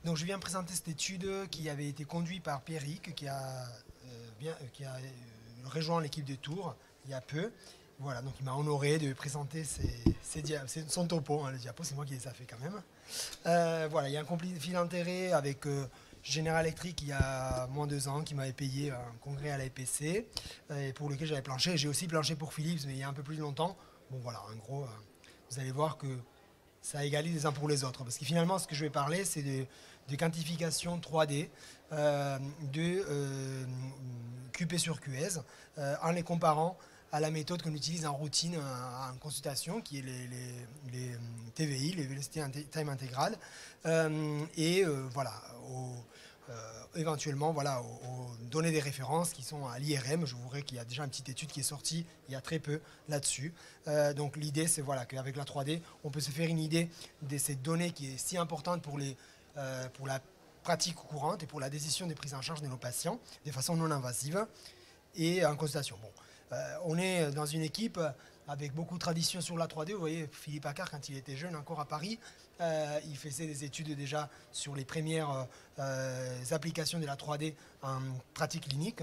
Donc je viens présenter cette étude qui avait été conduite par Pierrick, qui a rejoint l'équipe de Tours il y a peu. Voilà, donc il m'a honoré de présenter son topo, hein, le diapo, c'est moi qui les ai fait quand même. Voilà, il y a un conflit d'intérêt avec General Electric il y a moins de 2 ans qui m'avait payé un congrès à la EPC et pour lequel j'avais planché. J'ai aussi planché pour Philips, mais il y a un peu plus longtemps. Bon voilà, en gros, vous allez voir que ça égalise les uns pour les autres. Parce que finalement, ce que je vais parler, c'est de quantification 3D de QP sur QS en les comparant à la méthode qu'on utilise en routine en consultation, qui est les TVI, les Velocity Time Integral, voilà, éventuellement voilà, aux données des références qui sont à l'IRM. Je vous verrai qu'il y a déjà une petite étude qui est sortie il y a très peu là-dessus. Donc l'idée, c'est voilà, qu'avec la 3D, on peut se faire une idée de cette donnée qui est si importante pour la pratique courante et pour la décision de prise en charge de nos patients de façon non invasive et en consultation. Bon, on est dans une équipe avec beaucoup de tradition sur la 3D. Vous voyez, Philippe Accard, quand il était jeune encore à Paris, il faisait des études déjà sur les premières applications de la 3D en pratique clinique.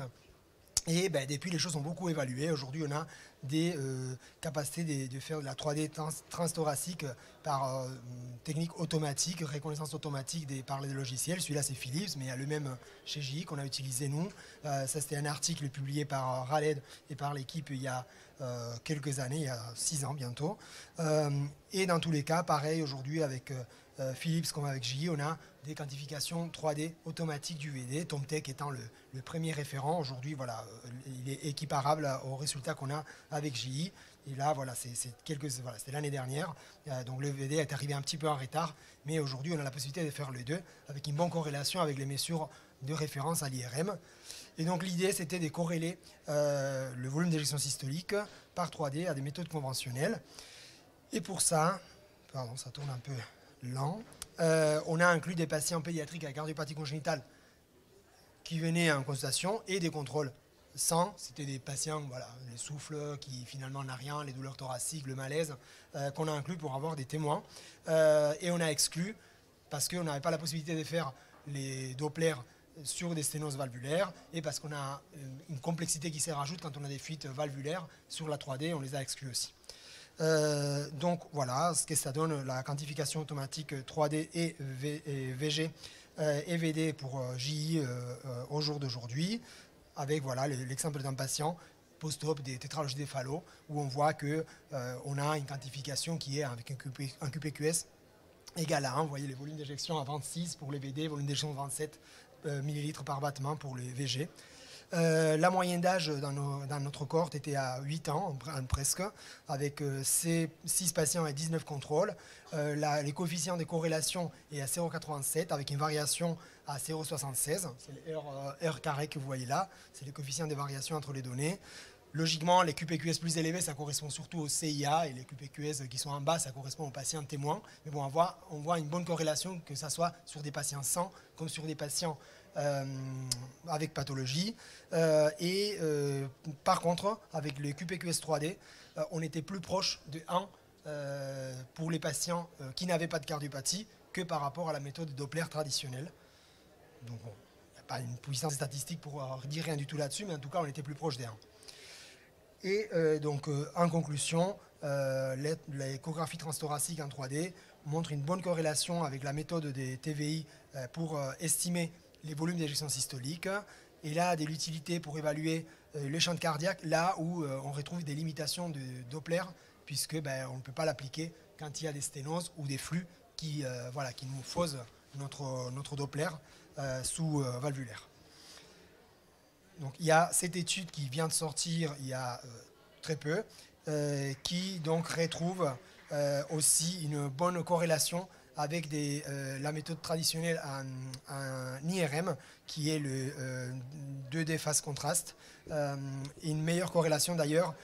Et depuis, les choses ont beaucoup évolué. Aujourd'hui, on a des capacités de faire de la 3D transthoracique par technique automatique, reconnaissance automatique par les logiciels. Celui-là, c'est Philips, mais il y a le même chez GE qu'on a utilisé nous. Ça, c'était un article publié par Raled et par l'équipe il y a quelques années, il y a 6 ans bientôt. Et dans tous les cas, pareil, aujourd'hui, avec Philips comme avec GE, on a des quantifications 3D automatiques du VD, TomTech étant le premier référent. Aujourd'hui, voilà, il est équiparable aux résultats qu'on a avec GE. Et là, voilà, c'était l'année dernière. Donc le VD est arrivé un petit peu en retard, mais aujourd'hui, on a la possibilité de faire les deux avec une bonne corrélation avec les mesures de référence à l'IRM. Et donc l'idée, c'était de corréler le volume d'éjection systolique par 3D à des méthodes conventionnelles. Et pour ça, pardon, ça tourne un peu lent, on a inclus des patients pédiatriques avec cardiopathie congénitale qui venaient en consultation et des contrôles sans. C'était des patients, voilà, les souffles qui finalement n'ont rien, les douleurs thoraciques, le malaise, qu'on a inclus pour avoir des témoins. Et on a exclu, parce qu'on n'avait pas la possibilité de faire les Doppler sur des sténoses valvulaires et parce qu'on a une complexité qui se rajoute quand on a des fuites valvulaires sur la 3D, on les a exclus aussi. Donc voilà ce que ça donne, la quantification automatique 3D et VG et VD pour JI au jour d'aujourd'hui, avec voilà, l'exemple d'un patient post-op des tétralogies des phallos, où on voit qu'on a une quantification qui est avec un QPQS égal à 1. Vous voyez les volumes d'éjection à 26 pour les VD, volume d'éjection 27 ml par battement pour les VG. La moyenne d'âge dans notre cohorte était à 8 ans, presque, avec 6 patients et 19 contrôles. Les coefficients de corrélation est à 0,87 avec une variation à 0,76. C'est R carré que vous voyez là. C'est les coefficients de variation entre les données. Logiquement, les QPQS plus élevés, ça correspond surtout au CIA, et les QPQS qui sont en bas, ça correspond aux patients témoins. Mais bon, on voit une bonne corrélation, que ce soit sur des patients sans comme sur des patients avec pathologie. Par contre, avec le QPQS 3D, on était plus proche de 1 pour les patients qui n'avaient pas de cardiopathie que par rapport à la méthode Doppler traditionnelle. Donc bon, il n'y a pas une puissance statistique pour dire rien du tout là-dessus, mais en tout cas, on était plus proche des 1. Et donc, en conclusion, l'échographie transthoracique en 3D montre une bonne corrélation avec la méthode des TVI pour estimer les volumes d'éjection systolique. Et là, de l'utilité pour évaluer le champ cardiaque, là où on retrouve des limitations de Doppler, puisque on ne peut pas l'appliquer quand il y a des sténoses ou des flux qui nous faussent notre Doppler sous valvulaire. Donc il y a cette étude qui vient de sortir il y a très peu, qui donc retrouve aussi une bonne corrélation avec la méthode traditionnelle en IRM, qui est le 2D phase contraste, une meilleure corrélation d'ailleurs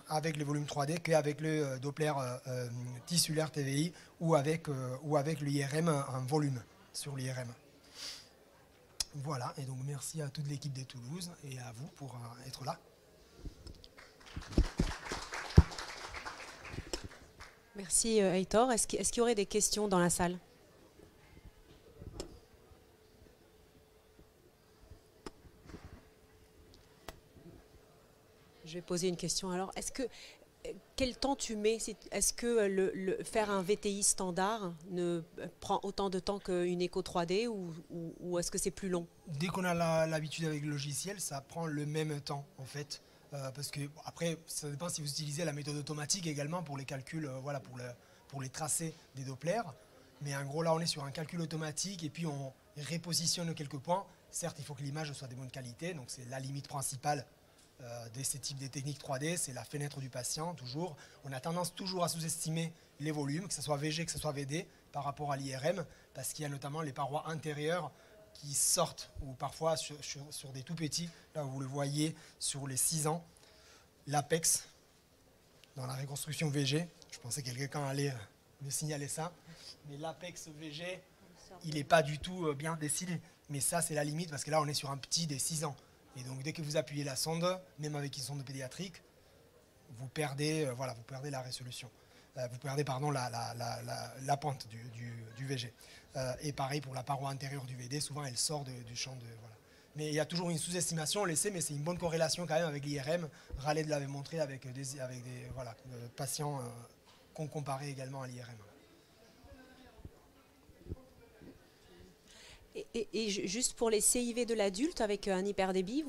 avec le volume 3D qu'avec le Doppler tissulaire TVI ou avec l'IRM en volume sur l'IRM. Voilà, et donc merci à toute l'équipe de Toulouse et à vous pour être là. Merci Heitor. Est-ce qu'il y aurait des questions dans la salle ? Je vais poser une question. Alors, quel temps tu mets? Est-ce que faire un VTI standard ne prend autant de temps qu'une écho 3D ou est-ce que c'est plus long? Dès qu'on a l'habitude avec le logiciel, ça prend le même temps en fait. Parce que après, ça dépend si vous utilisez la méthode automatique également pour les calculs, voilà, pour les tracés des Doppler. Mais en gros, là, on est sur un calcul automatique et puis on repositionne quelques points. Certes, il faut que l'image soit de bonne qualité, donc c'est la limite principale de ces types de techniques 3D, c'est la fenêtre du patient, toujours. On a tendance toujours à sous-estimer les volumes, que ce soit VG, que ce soit VD, par rapport à l'IRM, parce qu'il y a notamment les parois intérieures qui sortent, ou parfois sur des tout petits, là vous le voyez sur les 6 ans, l'apex, dans la reconstruction VG, je pensais que quelqu'un allait me signaler ça, mais l'apex VG, il n'est pas du tout bien dessiné, mais ça c'est la limite, parce que là on est sur un petit des 6 ans, et donc dès que vous appuyez la sonde, même avec une sonde pédiatrique, vous perdez, voilà, vous perdez la résolution. Vous perdez pardon, la pente du VG. Et pareil pour la paroi intérieure du VD, souvent elle sort du champ de... Voilà. Mais il y a toujours une sous-estimation, on le sait, mais c'est une bonne corrélation quand même avec l'IRM. Raleigh l'avait montré avec des voilà, patients qu'on comparait également à l'IRM. Et juste pour les CIV de l'adulte avec un hyperdébit,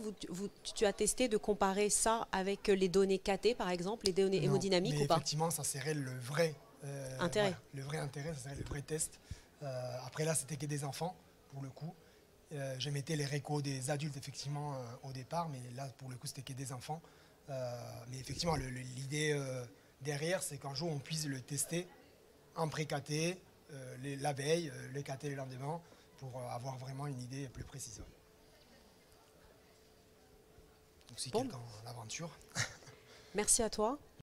tu as testé de comparer ça avec les données KT par exemple, les données hémodynamiques mais ou pas? effectivement, ça serait le vrai intérêt. Voilà, le vrai intérêt, ça serait le vrai test. Après là, c'était que des enfants pour le coup. Je mettais les récos des adultes effectivement au départ, mais là pour le coup c'était que des enfants. Mais effectivement, l'idée derrière, c'est qu'un jour on puisse le tester en pré-KT, la veille, les KT le lendemain, pour avoir vraiment une idée plus précise. Donc si quelqu'un a l'aventure. Merci à toi.